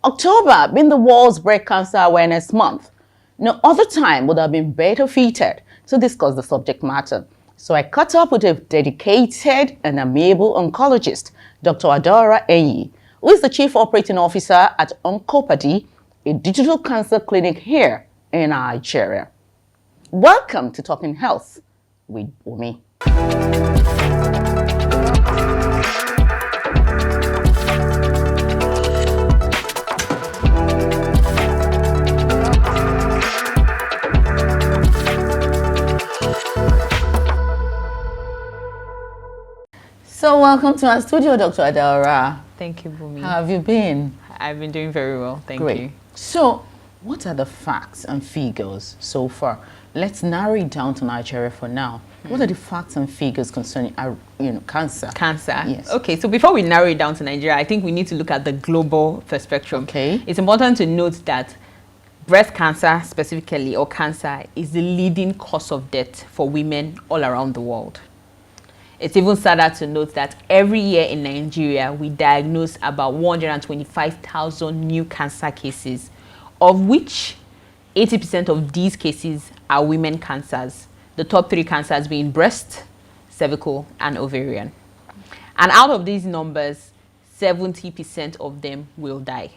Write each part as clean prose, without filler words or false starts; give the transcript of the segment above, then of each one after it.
October being the World's Breast Cancer Awareness Month, no other time would have been better fitted to discuss the subject matter. So I caught up with a dedicated and amiable oncologist, Dr. Adora Enyi, who is the Chief Operating Officer at Oncopady, a digital cancer clinic here in Nigeria. Welcome to Talking Health with BUNMI. So welcome to our studio, Dr. Adora. Thank you, Bumi. How have you been? I've been doing very well, thank Great. you. So, what are the facts and figures so far? Let's narrow it down to Nigeria for now. What are the facts and figures concerning, cancer? Cancer. Yes. Okay, so before we narrow it down to Nigeria, I think we need to look at the global perspective. Okay. It's important to note that breast cancer specifically, or cancer, is the leading cause of death for women all around the world. It's even sadder to note that every year in Nigeria, we diagnose about 125,000 new cancer cases, of which 80% of these cases are women cancers. The top three cancers being breast, cervical, and ovarian. And out of these numbers, 70% of them will die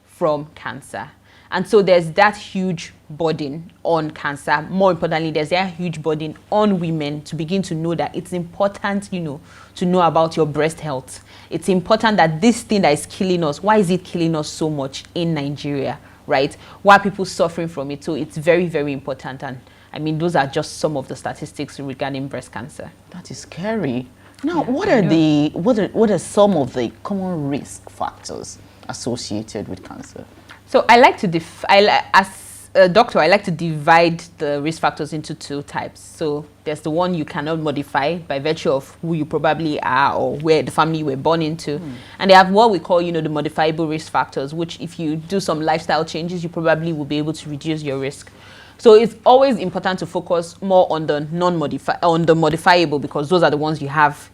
from cancer. And so there's that huge burden on cancer. More importantly, there's that huge burden on women to begin to know that it's important, to know about your breast health. It's important that this thing that is killing us, why is it killing us so much in Nigeria, right? Why are people suffering from it? So it's very, very important. And I mean, those are just some of the statistics regarding breast cancer. That is scary. Now, yeah, what are some of the common risk factors associated with cancer? So I like to, as a doctor, I like to divide the risk factors into two types. So there's the one you cannot modify by virtue of who you probably are or where the family you were born into. And they have what we call, the modifiable risk factors, which if you do some lifestyle changes, you probably will be able to reduce your risk. So it's always important to focus more on the modifiable, because those are the ones you have,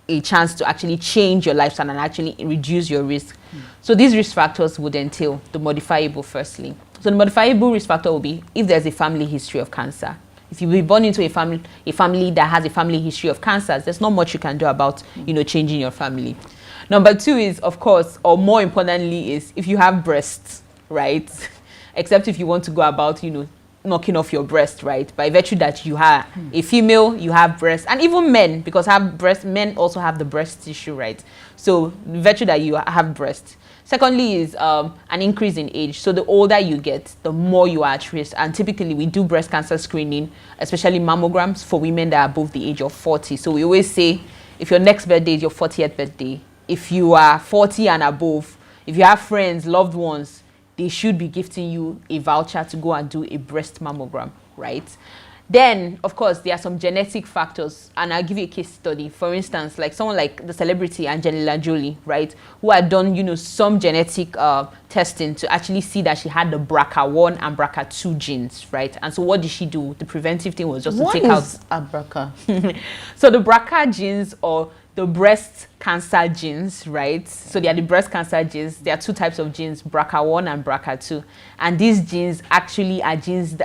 a chance to actually change your lifestyle and actually reduce your risk. So these risk factors would entail the modifiable firstly. So the modifiable risk factor will be if there's a family history of cancer. If you were born into a family that has a family history of cancers, there's not much you can do about, changing your family. Number two is, of course, or more importantly, is if you have breasts, right? Except if you want to go about, knocking off your breast, right? By virtue that you are a female, you have breasts, and even men, because men also have the breast tissue, right? So the virtue that you have breasts. Secondly is an increase in age. So the older you get, the more you are at risk. And typically we do breast cancer screening, especially mammograms, for women that are above the age of 40. So we always say, if your next birthday is your 40th birthday, if you are 40 and above, if you have friends, loved ones, they should be gifting you a voucher to go and do a breast mammogram, right? Then, of course, there are some genetic factors, and I'll give you a case study. For instance, like someone like the celebrity Angelina Jolie, right, who had done, some genetic testing to actually see that she had the BRCA1 and BRCA2 genes, right? And so what did she do? The preventive thing was just to take out... What is a BRCA? So the BRCA genes, or the breast cancer genes, right? So they are the breast cancer genes. There are two types of genes, BRCA1 and BRCA2. And these genes actually are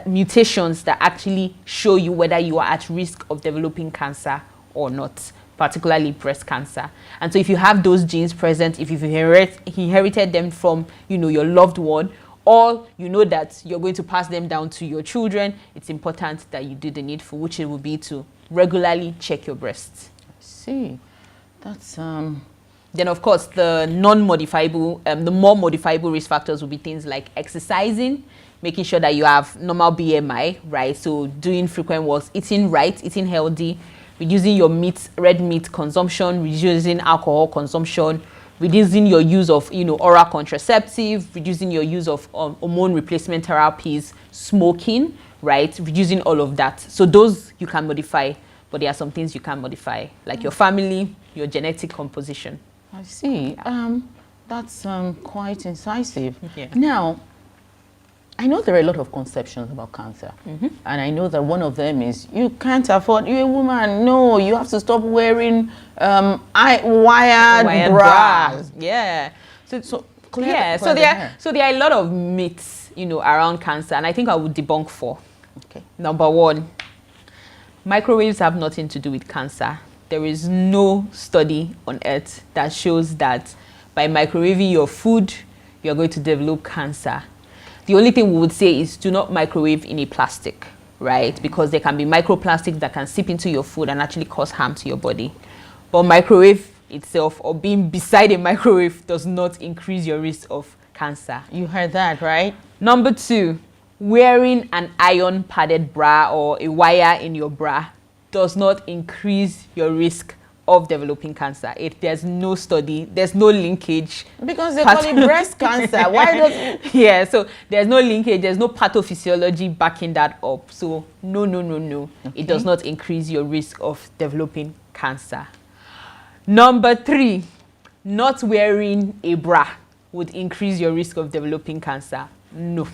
mutations that actually show you whether you are at risk of developing cancer or not, particularly breast cancer. And so if you have those genes present, if you've inherited them from, your loved one, or you know that you're going to pass them down to your children, it's important that you do the needful, which it will be to regularly check your breasts. I see. That's Then of course the non-modifiable, the more modifiable risk factors will be things like exercising, making sure that you have normal BMI, right? So doing frequent walks, eating right, eating healthy, reducing your red meat consumption, reducing alcohol consumption, reducing your use of oral contraceptive, reducing your use of hormone replacement therapies, smoking, right? Reducing all of that. So those you can modify. But there are some things you can't modify, like your family, your genetic composition. I see. That's quite incisive. Yeah. Now, I know there are a lot of conceptions about cancer. And I know that one of them is, you can't afford, you're a woman, no, you have to stop wearing wired bras. Yeah. So Yeah, so there are a lot of myths, around cancer, and I think I would debunk 4. Okay. Number 1, microwaves have nothing to do with cancer. There is no study on earth that shows that by microwaving your food, you're going to develop cancer. The only thing we would say is do not microwave in a plastic, right? Because there can be microplastics that can seep into your food and actually cause harm to your body. But microwave itself, or being beside a microwave, does not increase your risk of cancer. You heard that, right? Number 2, wearing an iron padded bra or a wire in your bra does not increase your risk of developing cancer. There's no study, there's no linkage. Because they call it breast cancer. Why does it? Yeah, so there's no linkage, there's no pathophysiology backing that up. So no. Okay. It does not increase your risk of developing cancer. Number 3, not wearing a bra would increase your risk of developing cancer. No.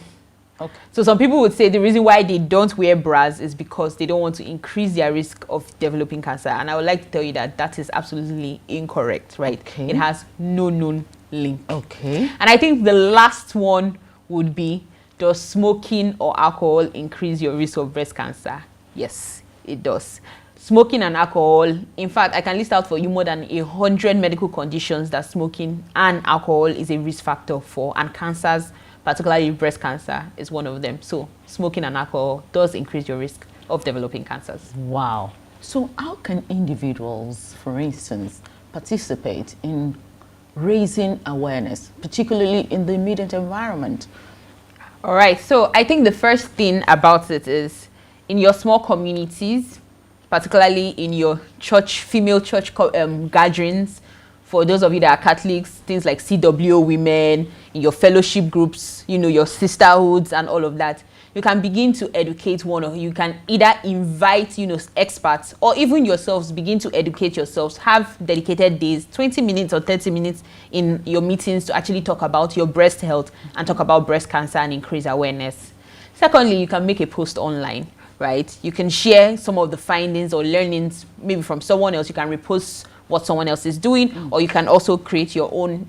Okay. So some people would say the reason why they don't wear bras is because they don't want to increase their risk of developing cancer. And I would like to tell you that that is absolutely incorrect, right? Okay. It has no known link. Okay. And I think the last one would be, does smoking or alcohol increase your risk of breast cancer? Yes, it does. Smoking and alcohol, in fact, I can list out for you more than 100 medical conditions that smoking and alcohol is a risk factor for, and cancers, particularly breast cancer, is one of them. So smoking and alcohol does increase your risk of developing cancers. Wow. So how can individuals, for instance, participate in raising awareness, particularly in the immediate environment? All right. So I think the first thing about it is in your small communities, particularly in your church, female church gatherings, for those of you that are Catholics, things like CWO women, in your fellowship groups, your sisterhoods and all of that, you can begin to educate you can either invite, experts, or even yourselves begin to educate yourselves. Have dedicated days, 20 minutes or 30 minutes in your meetings to actually talk about your breast health and talk about breast cancer and increase awareness. Secondly, you can make a post online, right? You can share some of the findings or learnings maybe from someone else. You can repost what someone else is doing, or you can also create your own,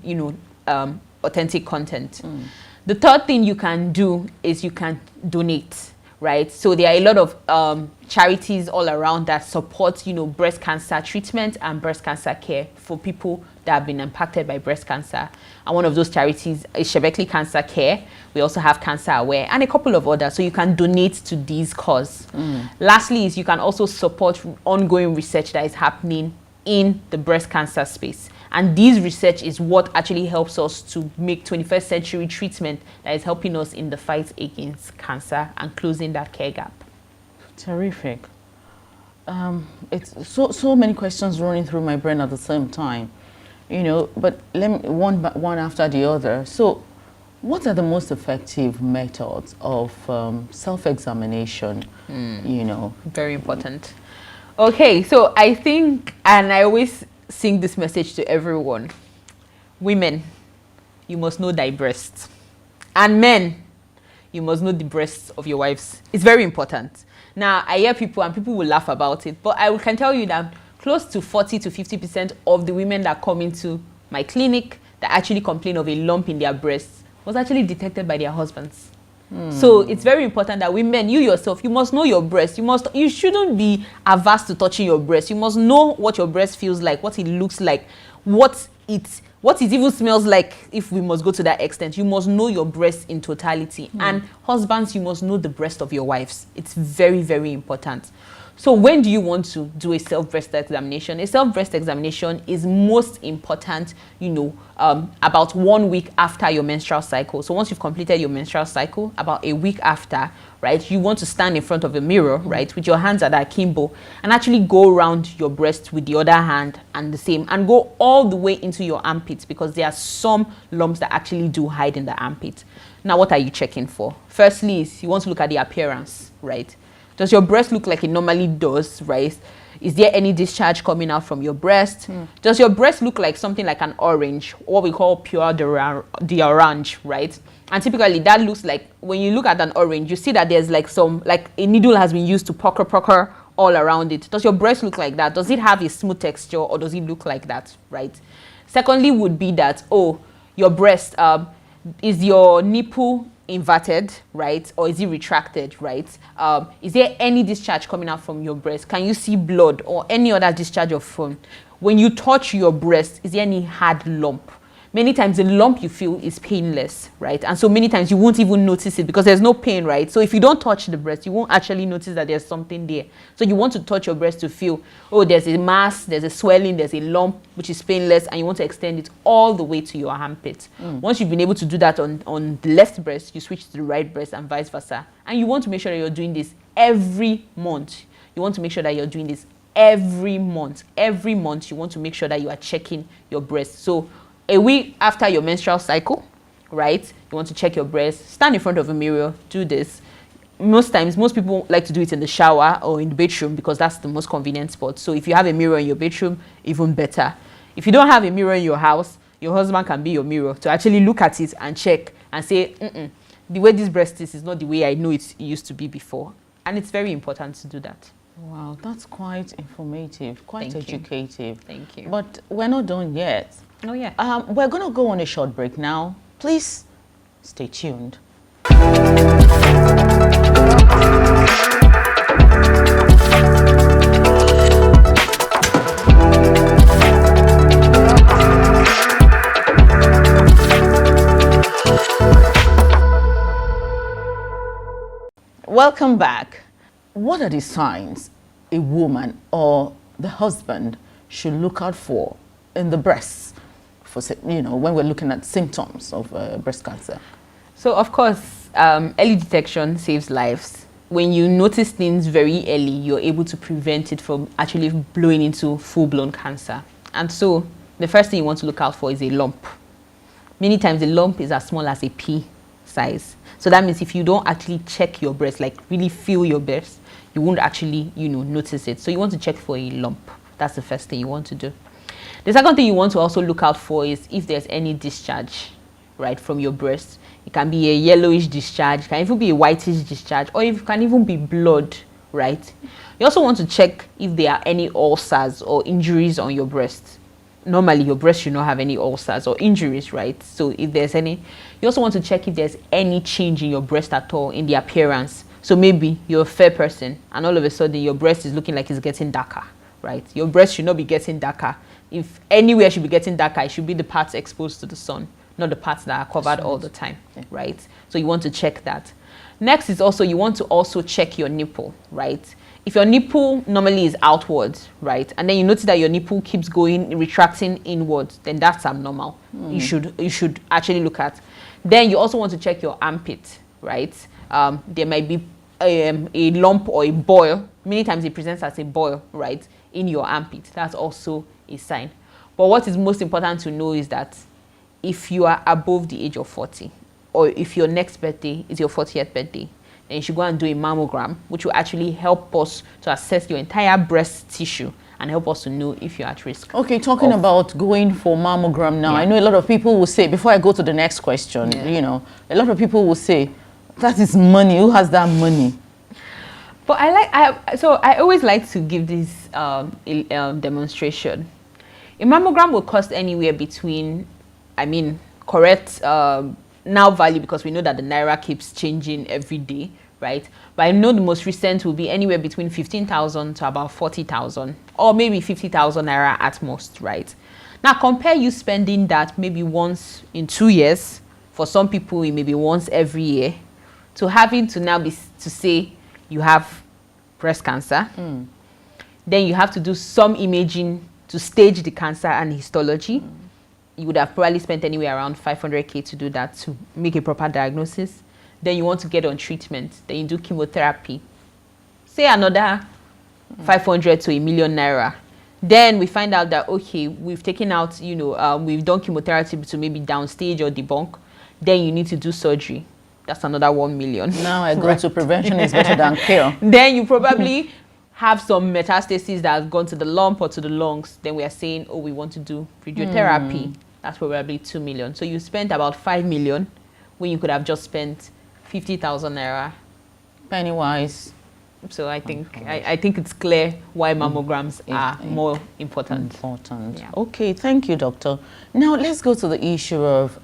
authentic content. The third thing you can do is you can donate, right? So there are a lot of charities all around that support, breast cancer treatment and breast cancer care for people that have been impacted by breast cancer. And one of those charities is Shebekli Cancer Care. We also have Cancer Aware and a couple of others. So you can donate to these causes. Lastly, is you can also support ongoing research that is happening in the breast cancer space. And this research is what actually helps us to make 21st century treatment that is helping us in the fight against cancer and closing that care gap. Terrific. It's so many questions running through my brain at the same time, but let me one after the other. So what are the most effective methods of self-examination, Very important. Okay, so I think, and I always sing this message to everyone, women, you must know thy breasts, and men, you must know the breasts of your wives. It's very important. Now, I hear people and people will laugh about it, but I can tell you that close to 40 to 50% of the women that come into my clinic that actually complain of a lump in their breasts was actually detected by their husbands. So it's very important that women, you yourself, you must know your breast. You shouldn't be averse to touching your breast. You must know what your breast feels like, what it looks like, what it even smells like, if we must go to that extent. You must know your breast in totality. And husbands, you must know the breast of your wives. It's very, very important. So when do you want to do a self-breast examination? A self-breast examination is most important, about 1 week after your menstrual cycle. So once you've completed your menstrual cycle, about a week after, right, you want to stand in front of a mirror, right, with your hands at akimbo, and actually go around your breast with the other hand and the same, and go all the way into your armpits, because there are some lumps that actually do hide in the armpit. Now, what are you checking for? Firstly, is you want to look at the appearance, right? Does your breast look like it normally does, right? Is there any discharge coming out from your breast? Does your breast look like something like an orange, what we call pure d'orange, right? And typically that looks like, when you look at an orange, you see that there's like a needle has been used to pucker all around it. Does your breast look like that? Does it have a smooth texture, or does it look like that, right? Secondly would be that, your breast, is your nipple inverted, right? Or is it retracted, right? Is there any discharge coming out from your breast? Can you see blood or any other discharge of foam? When you touch your breast, is there any hard lump? Many times the lump you feel is painless, right? And so many times you won't even notice it because there's no pain, right? So if you don't touch the breast, you won't actually notice that there's something there. So you want to touch your breast to feel, oh, there's a mass, there's a swelling, there's a lump, which is painless, and you want to extend it all the way to your armpit. Once you've been able to do that on the left breast, you switch to the right breast and vice versa. And you want to make sure that you're doing this every month. You want to make sure that you're doing this every month. Every month, you want to make sure that you are checking your breast. So a week after your menstrual cycle, right, you want to check your breast, stand in front of a mirror, do this. Most times, most people like to do it in the shower or in the bedroom because that's the most convenient spot. So if you have a mirror in your bedroom, even better. If you don't have a mirror in your house, your husband can be your mirror to actually look at it and check and say, the way this breast is not the way I know it used to be before. And it's very important to do that. Wow, that's quite informative, quite educative. Thank you. But we're not done yet. Oh, yeah. We're going to go on a short break now. Please stay tuned. Welcome back. What are the signs a woman or the husband should look out for in the breasts, for, you know, when we're looking at symptoms of breast cancer? So, of course, early detection saves lives. When you notice things very early, you're able to prevent it from actually blowing into full-blown cancer. And so, the first thing you want to look out for is a lump. Many times, the lump is as small as a pea size. So that means if you don't actually check your breast, like really feel your breast, you won't actually, notice it. So you want to check for a lump. That's the first thing you want to do. The second thing you want to also look out for is if there's any discharge, right, from your breast. It can be a yellowish discharge, it can even be a whitish discharge, or it can even be blood, right? You also want to check if there are any ulcers or injuries on your breast. Normally, your breast should not have any ulcers or injuries, right? So if there's any, you also want to check if there's any change in your breast at all in the appearance. So maybe you're a fair person and all of a sudden your breast is looking like it's getting darker, right? Your breast should not be getting darker. If anywhere should be getting darker, it should be the parts exposed to the sun, not the parts that are covered all the time, right? So you want to check that. Next is also, you want to also check your nipple, right? If your nipple normally is outwards, right, and then you notice that your nipple keeps going, retracting inwards, then that's abnormal. You should actually look at. Then you also want to check your armpit, right? There might be a lump or a boil. Many times it presents as a boil, right, in your armpit. That's also a sign. But what is most important to know is that if you are above the age of 40, or if your next birthday is your 40th birthday, then you should go and do a mammogram, which will actually help us to assess your entire breast tissue and help us to know if you're at risk. Okay, talking about going for mammogram now, I know a lot of people will say, before I go to the next question, a lot of people will say, that is money, who has that money? But I always like to give this demonstration. A mammogram will cost anywhere between, correct now value, because we know that the naira keeps changing every day, right? But I know the most recent will be anywhere between 15,000 to about 40,000, or maybe 50,000 naira at most, right? Now compare you spending that maybe once in 2 years, for some people it may be once every year, to having to now be to say you have breast cancer. Then you have to do some imaging to stage the cancer and histology. You would have probably spent anywhere around 500K to do that, to make a proper diagnosis. Then you want to get on treatment. Then you do chemotherapy. Say another 500 to 1 million naira. Then we find out that, okay, we've taken out, we've done chemotherapy to maybe downstage or debunk. Then you need to do surgery. That's another 1 million. Now I go to prevention is better than cure. Then you probably have some metastasis that has gone to the lump or to the lungs. Then we are saying, oh, we want to do radiotherapy. That's probably 2 million. So you spent about 5 million when you could have just spent 50,000 naira. Pennywise. So I think I think it's clear why mammograms are more important. Yeah. Okay, thank you, doctor. Now let's go to the issue of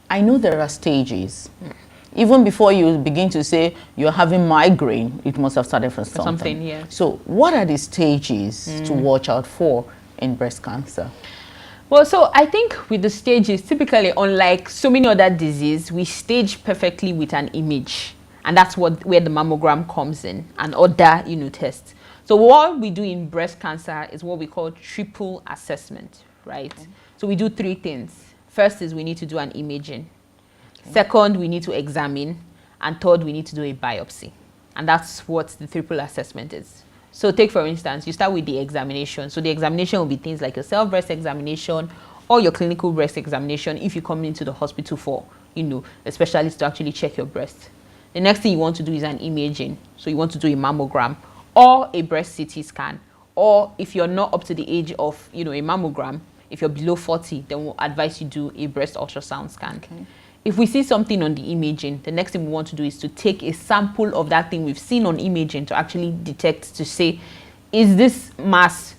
I know there are stages. Even before you begin to say you're having migraine, it must have started from something. Yeah. So what are the stages to watch out for in breast cancer? Well, so I think with the stages, typically, unlike so many other diseases, we stage perfectly with an image. And that's where the mammogram comes in and other, tests. So what we do in breast cancer is what we call triple assessment, right? Okay. So we do three things. First is we need to do an imaging. Okay. Second, we need to examine. And third, we need to do a biopsy. And that's what the triple assessment is. So take, for instance, you start with the examination. So the examination will be things like your self-breast examination or your clinical breast examination if you come into the hospital for, a specialist to actually check your breast. The next thing you want to do is an imaging. So you want to do a mammogram or a breast CT scan. Or if you're not up to the age of, a mammogram, if you're below 40, then we'll advise you do a breast ultrasound scan. Okay. If we see something on the imaging, the next thing we want to do is to take a sample of that thing we've seen on imaging to actually detect, to say, is this mass,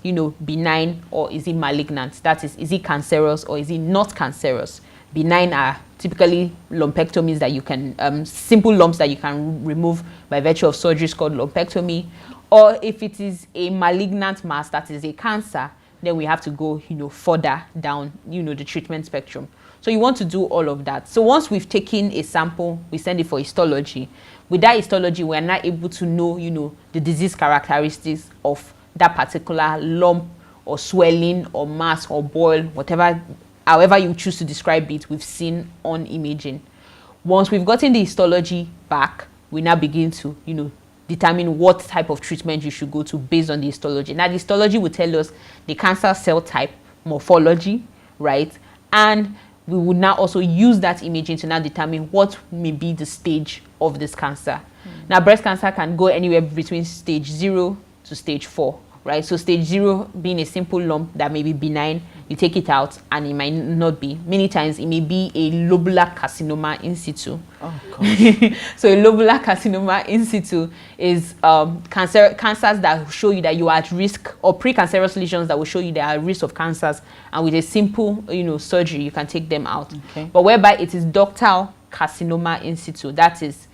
benign or is it malignant? That is it cancerous or is it not cancerous? Benign are typically lumpectomies that you can, simple lumps that you can remove by virtue of surgeries called lumpectomy. Or if it is a malignant mass, that is a cancer, then we have to go, further down, the treatment spectrum. So you want to do all of that. So once we've taken a sample, we send it for histology. With that histology, we're not able to know, the disease characteristics of that particular lump or swelling or mass or boil, whatever, however you choose to describe it, we've seen on imaging. Once we've gotten the histology back, we now begin to, determine what type of treatment you should go to based on the histology. Now, the histology will tell us the cancer cell type, morphology, right? And we would now also use that imaging to now determine what may be the stage of this cancer. Now, breast cancer can go anywhere between stage 0 to stage 4, right? So stage 0 being a simple lump that may be benign, you take it out and it might not be. Many times it may be a lobular carcinoma in situ. Oh, gosh. So a lobular carcinoma in situ is cancers that show you that you are at risk, or precancerous lesions that will show you they are at risk of cancers, and with a simple surgery you can take them out. Okay. But whereby it is ductal carcinoma in situ, that is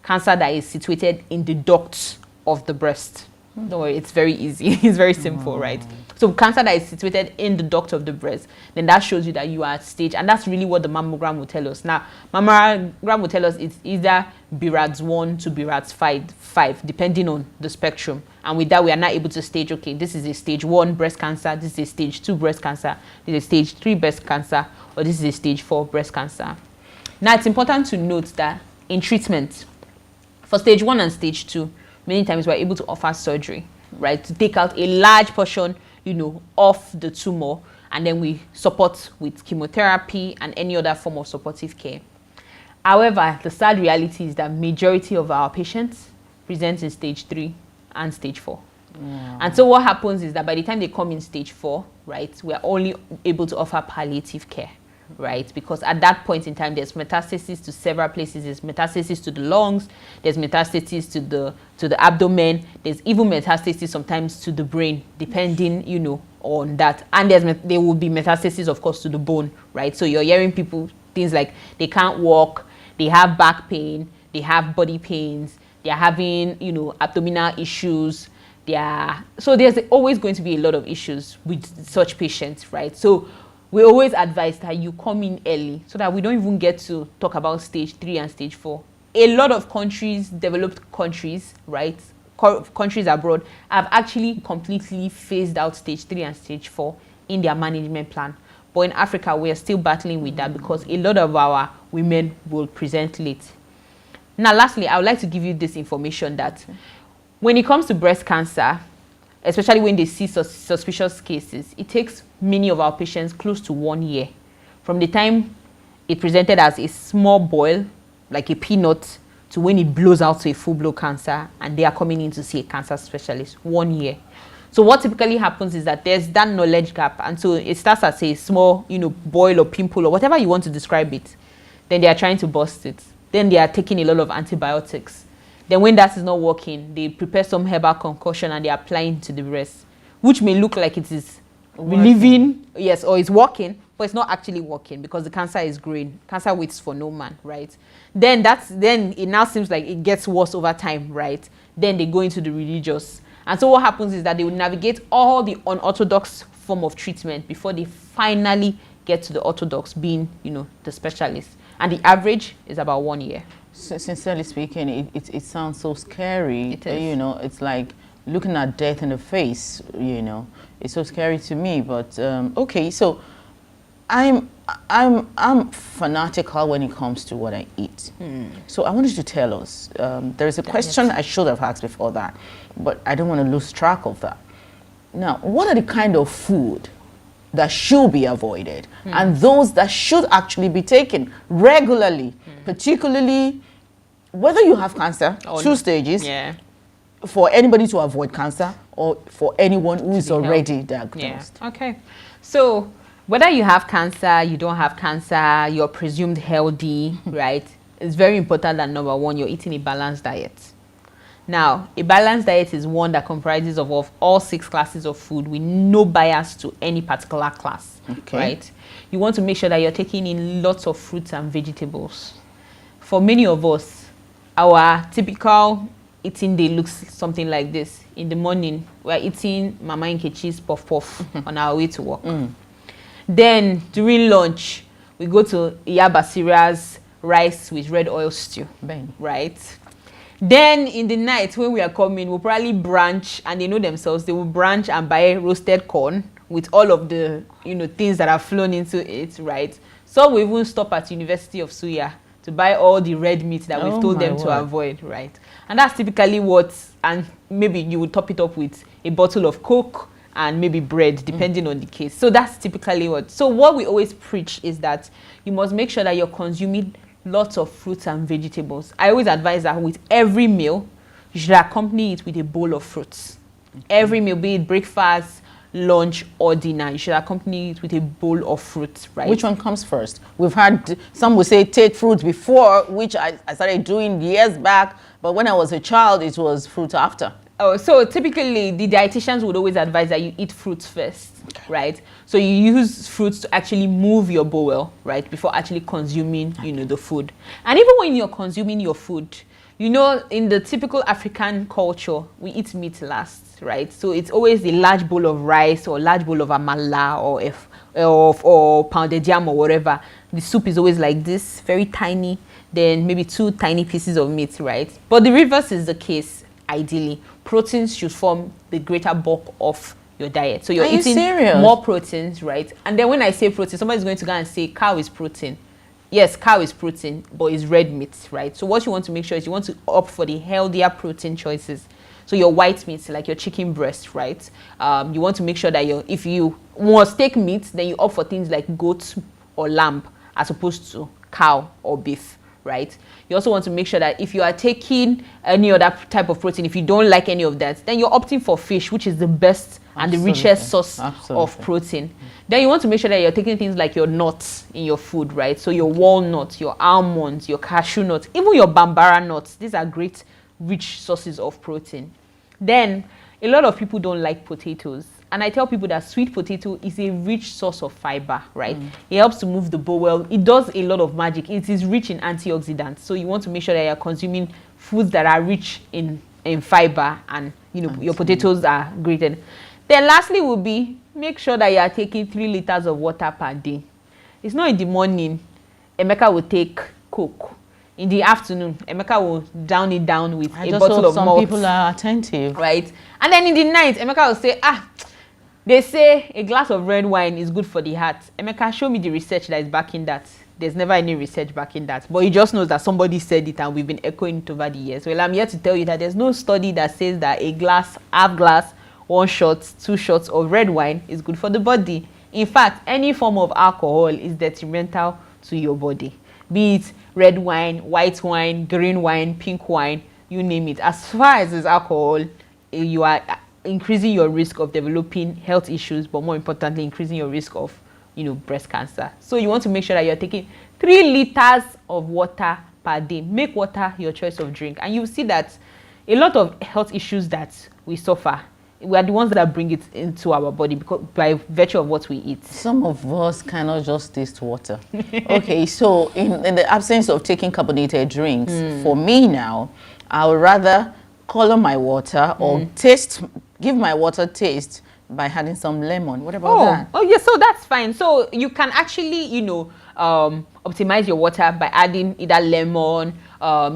cancer that is situated in the ducts of the breast. Don't worry, it's very easy. It's very simple, right? So cancer that is situated in the duct of the breast, then that shows you that you are at stage. And that's really what the mammogram will tell us. Now, mammogram will tell us it's either BRADS 1 to BRADS 5, depending on the spectrum. And with that, we are not able to stage, okay, this is a stage 1 breast cancer, this is a stage 2 breast cancer, this is a stage 3 breast cancer, or this is a stage 4 breast cancer. Now, it's important to note that in treatment, for stage 1 and stage 2, many times we're able to offer surgery, right, to take out a large portion, of the tumor, and then we support with chemotherapy and any other form of supportive care. However, the sad reality is that majority of our patients present in stage 3 and stage 4. Yeah. And so what happens is that by the time they come in stage 4, right, we're only able to offer palliative care. Right, because at that point in time, there's metastasis to several places. There's metastasis to the lungs, there's metastasis to the abdomen, there's even metastasis sometimes to the brain, depending, on that. And there will be metastasis, of course, to the bone, right? So you're hearing people, things like they can't walk, they have back pain, they have body pains, they're having, abdominal issues. So there's always going to be a lot of issues with such patients, right? So we always advise that you come in early so that we don't even get to talk about stage 3 and stage 4. A lot of countries, developed countries, right, countries abroad, have actually completely phased out stage 3 and stage 4 in their management plan. But in Africa, we are still battling with that because a lot of our women will present late. Now, lastly, I would like to give you this information that when it comes to breast cancer, especially when they see suspicious cases, it takes many of our patients close to 1 year. From the time it presented as a small boil, like a peanut, to when it blows out to a full-blown cancer, and they are coming in to see a cancer specialist. 1 year. So what typically happens is that there's that knowledge gap, and so it starts as a small, boil or pimple or whatever you want to describe it. Then they are trying to bust it. Then they are taking a lot of antibiotics. Then when that is not working, they prepare some herbal concoction and they apply it to the breast, which may look like it is relieving, yes, or it's working, but it's not actually working because the cancer is growing. Cancer waits for no man, right? Then it now seems like it gets worse over time, right? Then they go into the religious. And so what happens is that they will navigate all the unorthodox form of treatment before they finally get to the orthodox, being, the specialist. And the average is about 1 year. Sincerely speaking, it sounds so scary. It is. It's like looking at death in the face. It's so scary to me. But okay, so I'm fanatical when it comes to what I eat. So I wanted to tell us. There is a question I should have asked before that, but I don't want to lose track of that. Now, what are the kind of food that should be avoided and those that should actually be taken regularly, particularly whether you have cancer, two stages, for anybody to avoid cancer or for anyone who is already diagnosed. Yeah. Okay. So whether you have cancer, you don't have cancer, you're presumed healthy, right? It's very important that number one, you're eating a balanced diet. Now, a balanced diet is one that comprises of all 6 classes of food with no bias to any particular class, right? You want to make sure that you're taking in lots of fruits and vegetables. For many of us, our typical eating day looks something like this. In the morning, we're eating Mama Nkechi's puff puff on our way to work. Then, during lunch, we go to Iya Basira's rice with red oil stew, right? Then in the night when we are coming, we'll probably branch, and they know themselves, they will branch and buy roasted corn with all of the things that are flown into it, right? Some will even stop at University of Suya to buy all the red meat that we've told them to avoid, right? And that's typically and maybe you would top it up with a bottle of Coke and maybe bread, depending on the case. So that's typically what we always preach is that you must make sure that you're consuming lots of fruits and vegetables. I always advise that with every meal, you should accompany it with a bowl of fruits. Every meal, be it breakfast, lunch, or dinner, you should accompany it with a bowl of fruits, right? Which one comes first? We've had, some will say take fruit before, which I started doing years back, but when I was a child, it was fruit after. Oh, so typically the dietitians would always advise that you eat fruits first, right? So you use fruits to actually move your bowel, right, before actually consuming, the food. And even when you're consuming your food, in the typical African culture, we eat meat last, right? So it's always a large bowl of rice or a large bowl of amala or pounded yam or whatever. The soup is always like this, very tiny, then maybe 2 tiny pieces of meat, right? But the reverse is the case. Ideally, proteins should form the greater bulk of your diet. So you're eating more proteins, right? And then when I say protein, somebody's going to go and say cow is protein. Yes, cow is protein, but it's red meat, right? So what you want to make sure is you want to opt for the healthier protein choices. So your white meats, like your chicken breast, right? You want to make sure that if you want steak meat, then you opt for things like goat or lamb as opposed to cow or beef, right? You also want to make sure that if you are taking any other type of protein, if you don't like any of that, then you're opting for fish, which is the best and the richest source of protein. Then you want to make sure that you're taking things like your nuts in your food, right? So your walnuts, your almonds, your cashew nuts, even your bambara nuts. These are great, rich sources of protein. Then a lot of people don't like potatoes. And I tell people that sweet potato is a rich source of fiber, right? It helps to move the bowel. It does a lot of magic. It is rich in antioxidants. So you want to make sure that you're consuming foods that are rich in fiber and, your potatoes are grated. Then lastly will be, make sure that you are taking 3 liters of water per day. It's not in the morning, Emeka will take Coke. In the afternoon, Emeka will down it down with a bottle of malt. Some people are attentive. Right? And then in the night, Emeka will say, they say a glass of red wine is good for the heart. Emeka, show me the research that is backing that. There's never any research backing that. But he just knows that somebody said it and we've been echoing it over the years. Well, I'm here to tell you that there's no study that says that a glass, half glass, 1 shot, 2 shots of red wine is good for the body. In fact, any form of alcohol is detrimental to your body. Be it red wine, white wine, green wine, pink wine, you name it. As far as it's alcohol, you are increasing your risk of developing health issues, but more importantly, increasing your risk of, breast cancer. So you want to make sure that you're taking 3 liters of water per day. Make water your choice of drink, and you see that a lot of health issues that we suffer, we are the ones that bring it into our body because by virtue of what we eat. Some of us cannot just taste water. Okay, so in the absence of taking carbonated drinks, for me now, I would rather color my water or give my water taste by adding some lemon. What about that? Oh, yeah, so that's fine. So you can actually, optimize your water by adding either lemon.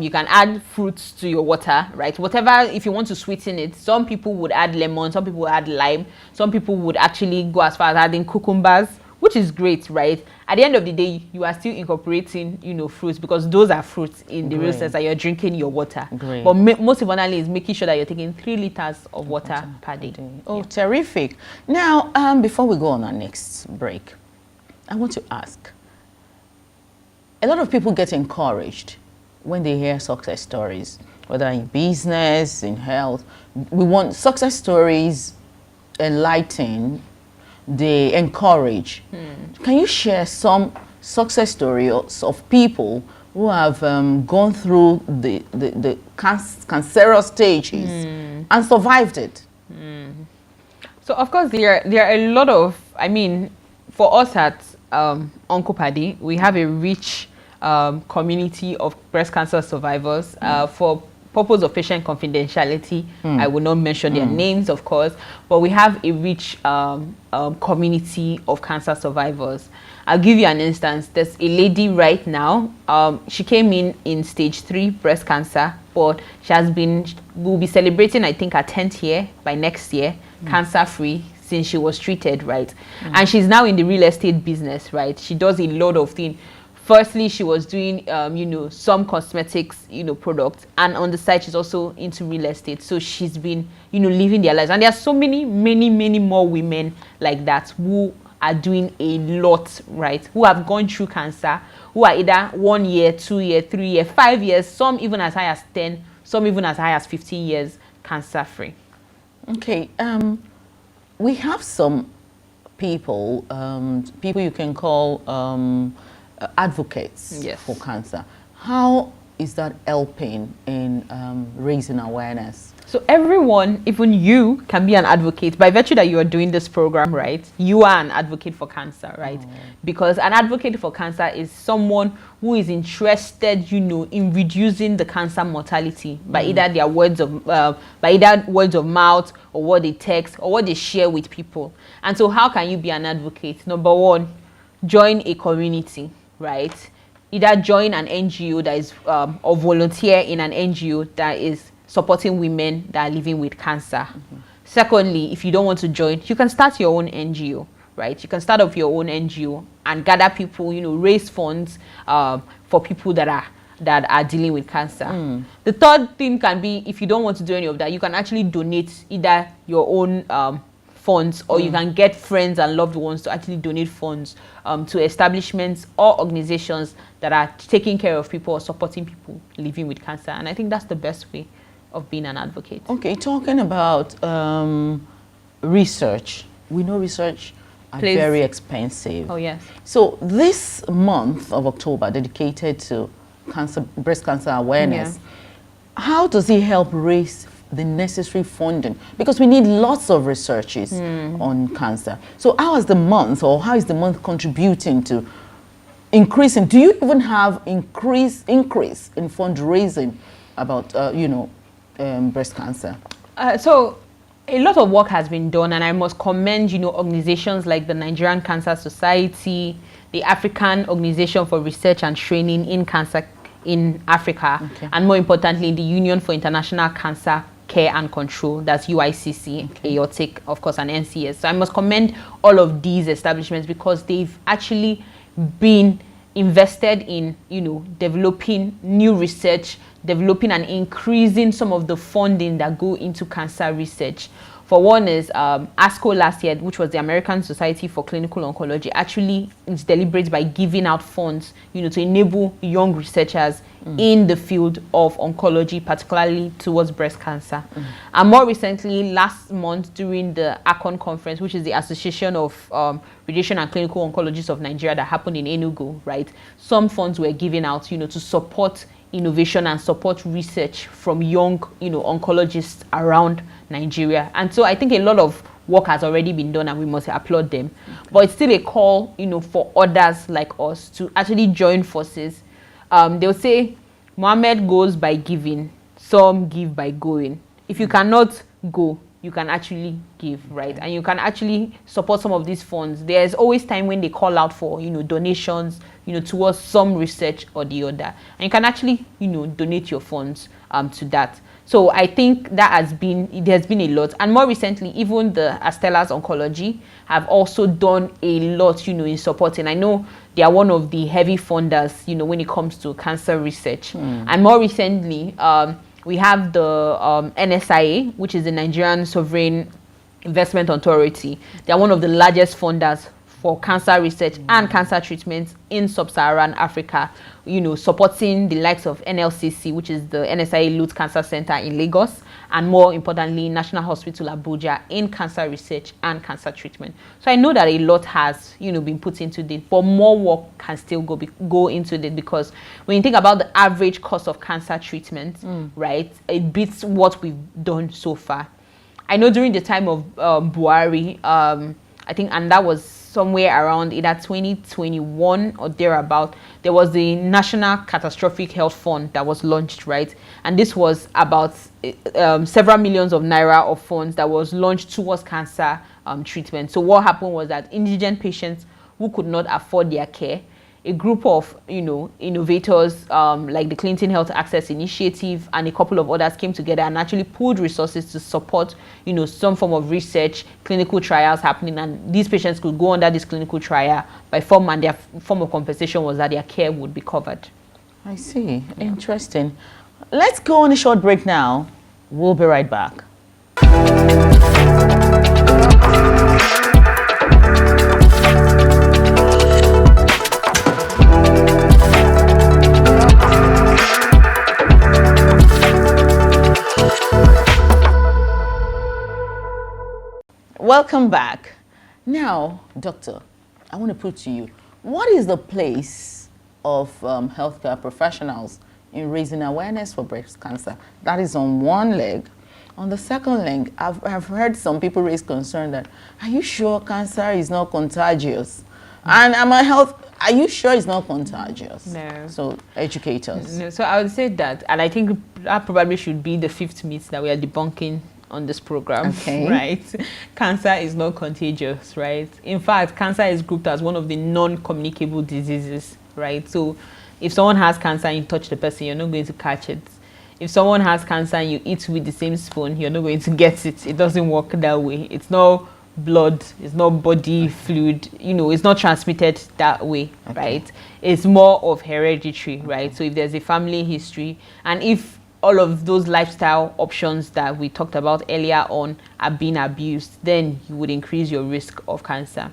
You can add fruits to your water, right? Whatever, if you want to sweeten it, some people would add lemon, some people would add lime, some people would actually go as far as adding cucumbers, which is great, right? At the end of the day, you are still incorporating, fruits, because those are fruits in the real sense that you're drinking your water. Great. But most importantly is making sure that you're taking 3 liters of water per day. Oh, terrific. Now, before we go on our next break, I want to ask, a lot of people get encouraged when they hear success stories, whether in business, in health. We want success stories enlighten, they encourage. Can you share some success stories of people who have gone through the cancerous stages and survived it? So of course there are a lot of, for us at Uncle Paddy, we have a rich community of breast cancer survivors. For purpose of patient confidentiality, I will not mention their names, of course, but we have a rich community of cancer survivors. I'll give you an instance. There's a lady right now, she came in stage 3 breast cancer, but we'll be celebrating, I think, her 10th year by next year, cancer-free, since she was treated, right? And she's now in the real estate business, right? She does a lot of things. Firstly, she was doing, some cosmetics, products, and on the side, she's also into real estate. So she's been, living their lives. And there are so many more women like that who are doing a lot, right? Who have gone through cancer, who are either 1 year, 2 year, 3 year, 5 years, some even as high as 10, some even as high as 15 years cancer-free. Okay, we have some people you can call advocates for cancer. How is that helping in raising awareness? So everyone, even you, can be an advocate by virtue that you are doing this program, right? You are an advocate for cancer, right? Because an advocate for cancer is someone who is interested, in reducing the cancer mortality by either their words of mouth, or what they text, or what they share with people. And so, how can you be an advocate? Number one, join a community, right? Either join an NGO that is or volunteer in an NGO that is supporting women that are living with cancer. Secondly, if you don't want to join, you can start your own NGO, right? You can start up your own NGO and gather people, raise funds for people that are dealing with cancer. The third thing can be, if you don't want to do any of that, you can actually donate either your own funds, or you can get friends and loved ones to actually donate funds to establishments or organizations that are taking care of people or supporting people living with cancer. And I think that's the best way of being an advocate. Okay, talking about research. We know research are very expensive. Oh, yes. So this month of October dedicated to breast cancer awareness, how does it help raise the necessary funding? Because we need lots of researches on cancer. So how is the month contributing to increasing? Do you even have increase in fundraising about breast cancer? So a lot of work has been done, and I must commend organizations like the Nigerian Cancer Society, the African Organization for Research and Training in Cancer in Africa, and more importantly, the Union for International Cancer Care and Control, that's UICC, AORTIC, of course, and NCS. So I must commend all of these establishments because they've actually been invested in, developing new research, developing and increasing some of the funding that go into cancer research. For one is ASCO last year, which was the American Society for Clinical Oncology, actually is deliberate by giving out funds, to enable young researchers in the field of oncology, particularly towards breast cancer. And more recently, last month during the ACON conference, which is the Association of Radiation and Clinical Oncologists of Nigeria that happened in Enugu, right? Some funds were given out, to support innovation and support research from young, oncologists around Nigeria. And so I think a lot of work has already been done and we must applaud them. Okay. But it's still a call, for others like us to actually join forces. They'll say, Mohammed goes by giving, some give by going. If you cannot go, you can actually give, right? And you can actually support some of these funds. There's always time when they call out for, donations, towards some research or the other. And you can actually, donate your funds to that. So I think there's been a lot. And more recently, even the Astellas Oncology have also done a lot, in supporting. I know they are one of the heavy funders, when it comes to cancer research. And more recently, we have the NSIA, which is the Nigerian Sovereign Investment Authority. They are one of the largest funders for cancer research and cancer treatment in sub-Saharan Africa, supporting the likes of NLCC, which is the NSIA Lute Cancer Center in Lagos, and more importantly, National Hospital Abuja in cancer research and cancer treatment. So I know that a lot has, been put into this, but more work can still go into it, because when you think about the average cost of cancer treatment, right, it beats what we've done so far. I know during the time of Buhari, I think, and that was somewhere around either 2021 or thereabout, there was the National Catastrophic Health Fund that was launched, right? And this was about several millions of naira of funds that was launched towards cancer treatment. So what happened was that indigent patients who could not afford their care, a group of innovators like the Clinton Health Access Initiative and a couple of others came together and actually pooled resources to support some form of research, clinical trials happening, and these patients could go under this clinical trial by form, and their form of compensation was that their care would be covered. I see. Interesting. Let's go on a short break now. We'll be right back. Welcome back. Now, doctor, I want to put to you, what is the place of healthcare professionals in raising awareness for breast cancer? That is on one leg. On the second leg, I've heard some people raise concern that, are you sure cancer is not contagious? And are you sure it's not contagious? No. So educate us. No, so I would say that, and I think that probably should be the fifth myth that we are debunking on this program, okay. Right? Cancer is not contagious, right? In fact, cancer is grouped as one of the non-communicable diseases, right? So if someone has cancer and you touch the person, you're not going to catch it. If someone has cancer and you eat with the same spoon, you're not going to get it. It doesn't work that way. It's not blood, it's not body fluid, it's not transmitted that way, right? It's more of hereditary, right? So if there's a family history, and if all of those lifestyle options that we talked about earlier on are being abused, then you would increase your risk of cancer.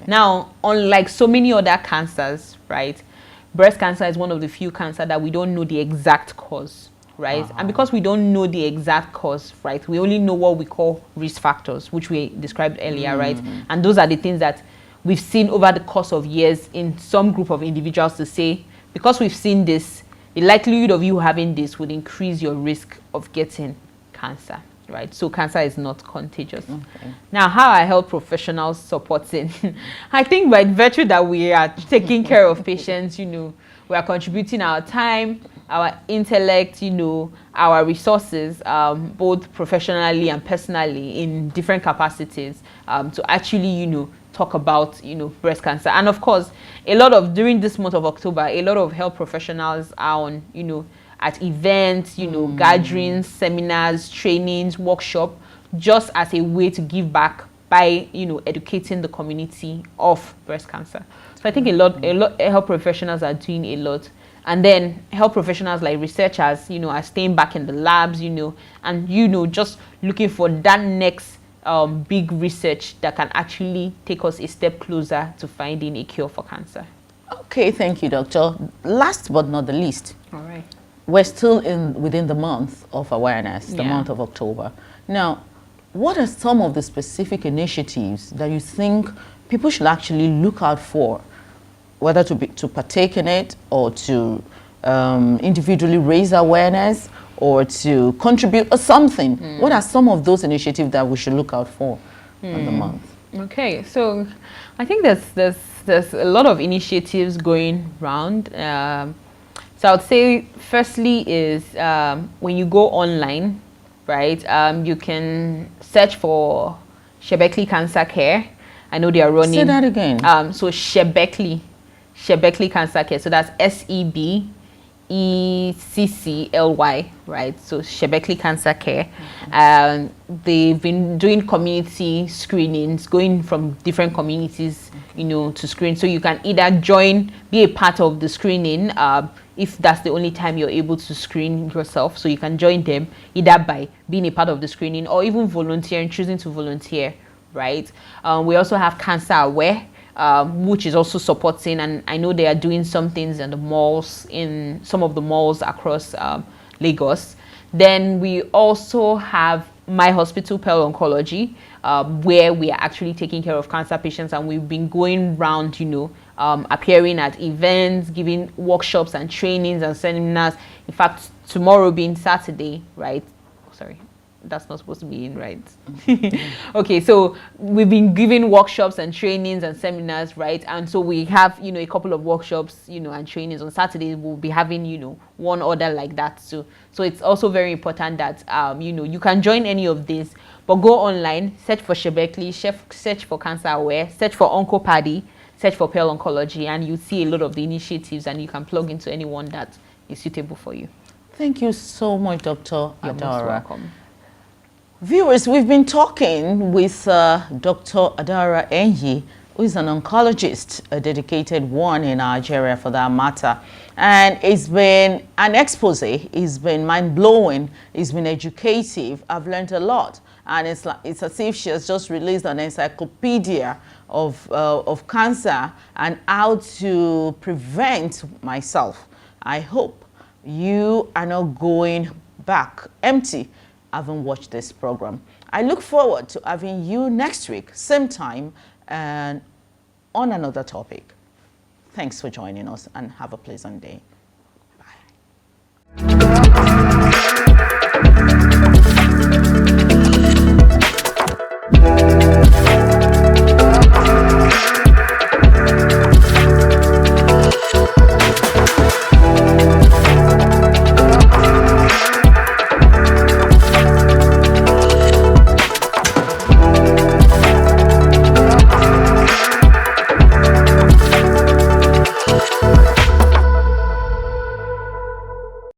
Now, unlike so many other cancers, right, breast cancer is one of the few cancers that we don't know the exact cause, right? And because we don't know the exact cause, right, we only know what we call risk factors, which we described earlier, right? And those are the things that we've seen over the course of years in some group of individuals to say, because we've seen this, the likelihood of you having this would increase your risk of getting cancer, right? So cancer is not contagious. Okay. Now, how are health professionals supporting? I think by virtue that we are taking care of patients, we are contributing our time, our intellect, our resources, both professionally and personally in different capacities, to actually, talk about, breast cancer. And of course, during this month of October, a lot of health professionals are on, at events, gatherings, seminars, trainings, workshop, just as a way to give back by, educating the community of breast cancer. So I think a lot health professionals are doing a lot. And then health professionals like researchers, are staying back in the labs, and, just looking for that next big research that can actually take us a step closer to finding a cure for cancer. Okay, thank you, doctor. Last but not the least, all right, we're still within the month of awareness, the month of October. Now, what are some of the specific initiatives that you think people should actually look out for, whether to partake in it or to individually raise awareness or to contribute or something? What are some of those initiatives that we should look out for in the month? Okay, so I think there's a lot of initiatives going around. So I would say firstly is when you go online, right, you can search for Shebekli Cancer Care. I know they are running. Say that again. So Shebekli Cancer Care. So that's SEBECCLY, right? So Shebekli Cancer Care. They've been doing community screenings, going from different communities, to screen. So you can either join, be a part of the screening, if that's the only time you're able to screen yourself. So you can join them either by being a part of the screening or even volunteering, choosing to volunteer, right? We also have Cancer Aware, which is also supporting, and I know they are doing some things in the malls, in some of the malls across Lagos. Then we also have My Hospital Pearl Oncology, where we are actually taking care of cancer patients, and we've been going around, appearing at events, giving workshops and trainings and seminars. In fact, tomorrow being Saturday, right? Sorry, that's not supposed to be in, right? Okay, so we've been giving workshops and trainings and seminars, right? And so we have, a couple of workshops, and trainings on Saturday. We'll be having, one order like that. So it's also very important that, you can join any of these, but go online, search for Shebekli, search for Cancer Aware, search for Oncopadi, search for Pearl Oncology, and you see a lot of the initiatives, and you can plug into anyone that is suitable for you. Thank you so much, Dr. You're most Adara. welcome. Viewers, we've been talking with Dr. Adara Enyi, who is an oncologist, a dedicated one in Nigeria for that matter. And it's been an expose, it's been mind-blowing, it's been educative. I've learned a lot. And it's as if she has just released an encyclopedia of cancer and how to prevent myself. I hope you are not going back empty having watched this program. I look forward to having you next week, same time, and on another topic. Thanks for joining us, and have a pleasant day.